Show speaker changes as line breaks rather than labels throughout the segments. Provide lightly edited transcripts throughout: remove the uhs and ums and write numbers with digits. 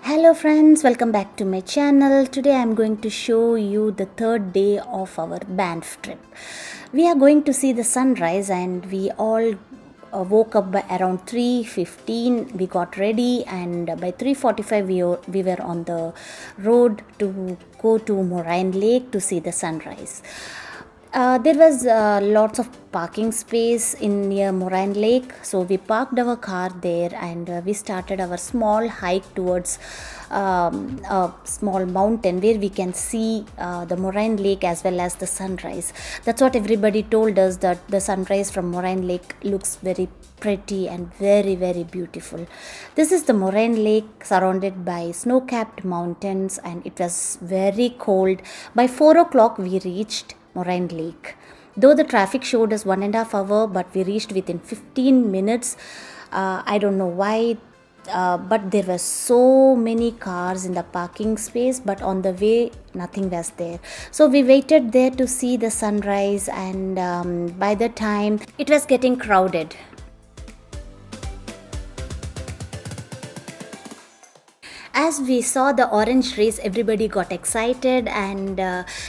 Hello friends, welcome back to my channel. Today I am going to show you the third day of our Banff trip. We are going to see the sunrise and we all woke up by around 3:15. We got ready and by 3:45 we were on the road to go to Moraine Lake to see the sunrise. There was lots of parking space in near Moraine Lake, so we parked our car there and we started our small hike towards a small mountain where we can see the Moraine Lake as well as the sunrise. That's what everybody told us, that the sunrise from Moraine Lake looks very pretty and very beautiful. This is the Moraine Lake surrounded by snow-capped mountains and it was very cold. By 4 o'clock we reached Moraine Lake. Though the traffic showed us 1.5 hours, but we reached within 15 minutes. I don't know why, but there were so many cars in the parking space, but on the way nothing was there. So we waited there to see the sunrise, and by the time it was getting crowded. As we saw the orange rays, everybody got excited and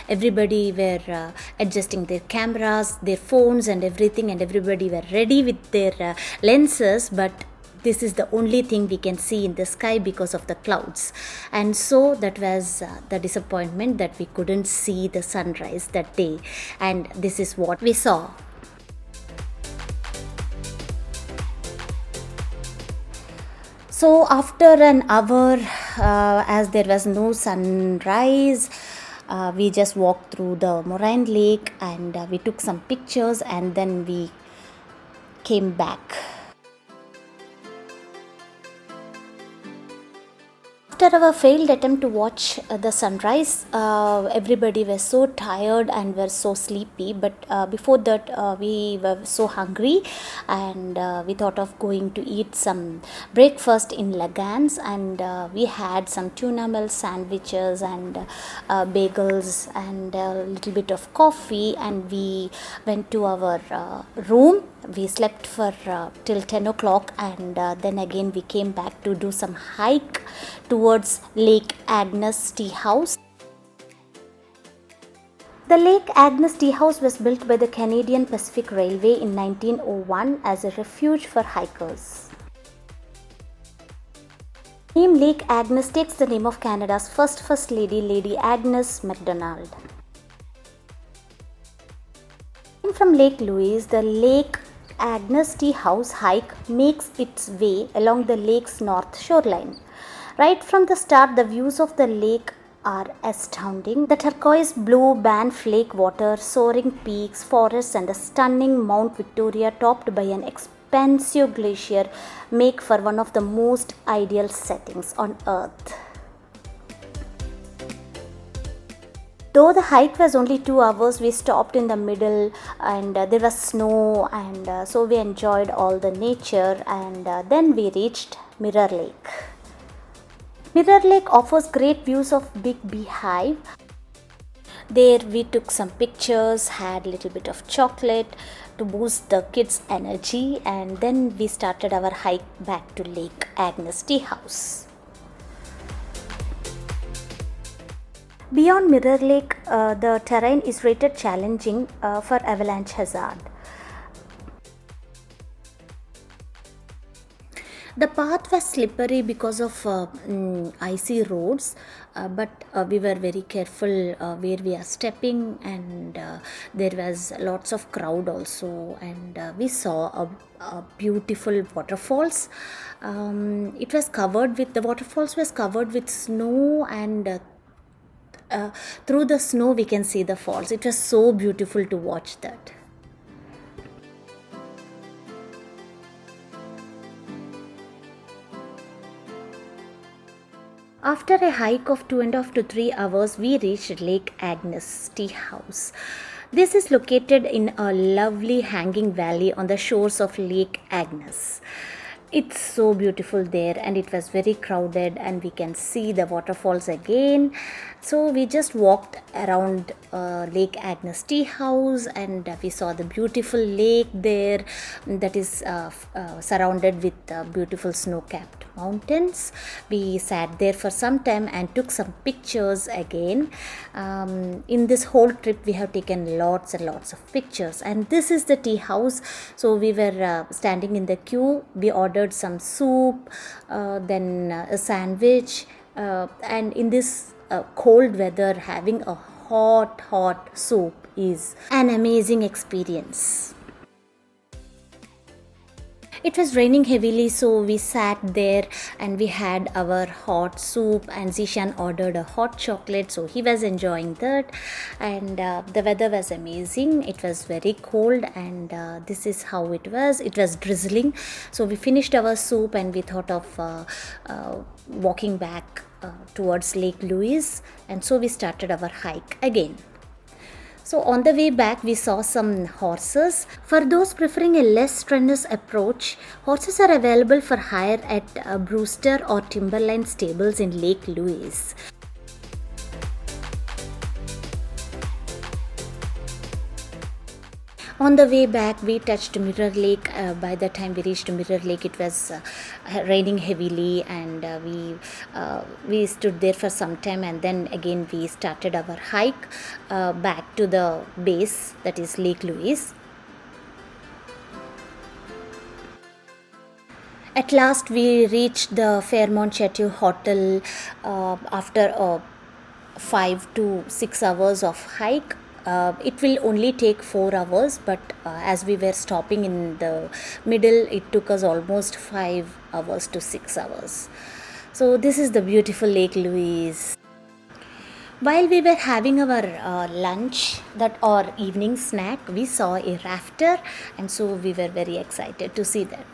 everybody were adjusting their cameras, their phones and everything, and everybody were ready with their lenses, but this is the only thing we can see in the sky because of the clouds. And so that was the disappointment that we couldn't see the sunrise that day, and this is what we saw. So after an hour, as there was no sunrise, we just walked through the Moraine Lake and we took some pictures and then we came back. After our failed attempt to watch the sunrise, everybody was so tired and were so sleepy, but before that we were so hungry and we thought of going to eat some breakfast in Lagans, and we had some tuna melt sandwiches and bagels and a little bit of coffee, and we went to our room. We slept for till 10 o'clock and then again we came back to do some hike towards Lake Agnes Tea House. The Lake Agnes Tea House was built by the Canadian Pacific Railway in 1901 as a refuge for hikers. The name Lake Agnes takes the name of Canada's First Lady, Lady Agnes MacDonald. From Lake Louise, the Lake Agnes Tea House hike makes its way along the lake's north shoreline. Right from the start, the views of the lake are astounding. The turquoise blue Banff Lake water, soaring peaks, forests and the stunning Mount Victoria topped by an expansive glacier make for one of the most ideal settings on earth. Though the hike was only 2 hours, we stopped in the middle and there was snow, and so we enjoyed all the nature, and then we reached Mirror Lake. Mirror Lake offers great views of Big Beehive. There we took some pictures, had a little bit of chocolate to boost the kids' energy, and then we started our hike back to Lake Agnes Tea House. Beyond Mirror Lake, the terrain is rated challenging for avalanche hazard. The path was slippery because of icy roads, but we were very careful where we are stepping, and there was lots of crowd also, and we saw a beautiful waterfalls. The waterfalls was covered with snow, and through the snow we can see the falls. It was so beautiful to watch that. After a hike of 2.5 to 3 hours, we reached Lake Agnes Tea House. This is located in a lovely hanging valley on the shores of Lake Agnes. It's so beautiful there, and it was very crowded and we can see the waterfalls again. So we just walked around Lake Agnes Tea House, and we saw the beautiful lake there that is surrounded with beautiful snow-capped mountains. We sat there for some time and took some pictures again. In this whole trip we have taken lots and lots of pictures, and this is the tea house. So we were standing in the queue. We ordered some soup, then a sandwich, and in this cold weather having a hot soup is an amazing experience. It was raining heavily, so we sat there and we had our hot soup, and Zishan ordered a hot chocolate, so he was enjoying that. And the weather was amazing. It was very cold, and this is how it was. It was drizzling. So we finished our soup and we thought of walking back towards Lake Louise, and so we started our hike again. So on the way back we saw some horses. For those preferring a less strenuous approach, horses are available for hire at Brewster or Timberline stables in Lake Louise. On the way back we touched Mirror Lake. By the time we reached Mirror Lake it was raining heavily, and we stood there for some time, and then again we started our hike back to the base, that is Lake Louise. At last we reached the Fairmont Chateau Hotel after 5 to 6 hours of hike. It will only take 4 hours, but as we were stopping in the middle, it took us almost 5 hours to 6 hours. So this is the beautiful Lake Louise. While we were having our lunch, that or evening snack, we saw a rafter, and so we were very excited to see that.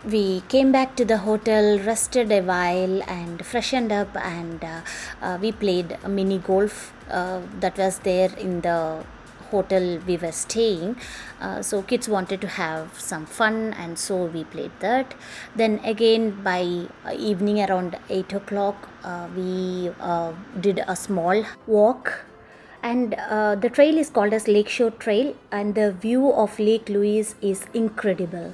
We came back to the hotel, rested a while and freshened up, and we played a mini golf that was there in the hotel we were staying. So kids wanted to have some fun, and so we played that. Then again by evening around 8 o'clock we did a small walk, and the trail is called as Lakeshore Trail, and the view of Lake Louise is incredible.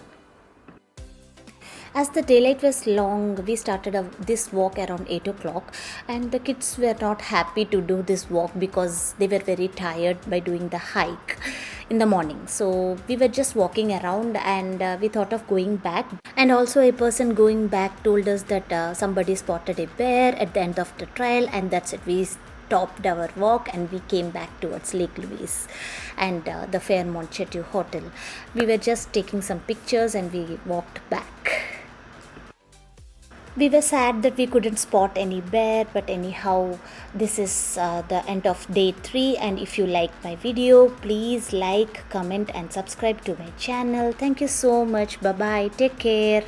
As the daylight was long, we started this walk around 8 o'clock, and the kids were not happy to do this walk because they were very tired by doing the hike in the morning. So we were just walking around, and we thought of going back. And also a person going back told us that somebody spotted a bear at the end of the trail, and that's it. We stopped our walk and we came back towards Lake Louise and the Fairmont Chateau Hotel. We were just taking some pictures and we walked back. We were sad that we couldn't spot any bear, but anyhow, this is the end of day 3, and if you like my video, please like, comment and subscribe to my channel. Thank you so much. Bye bye. Take care.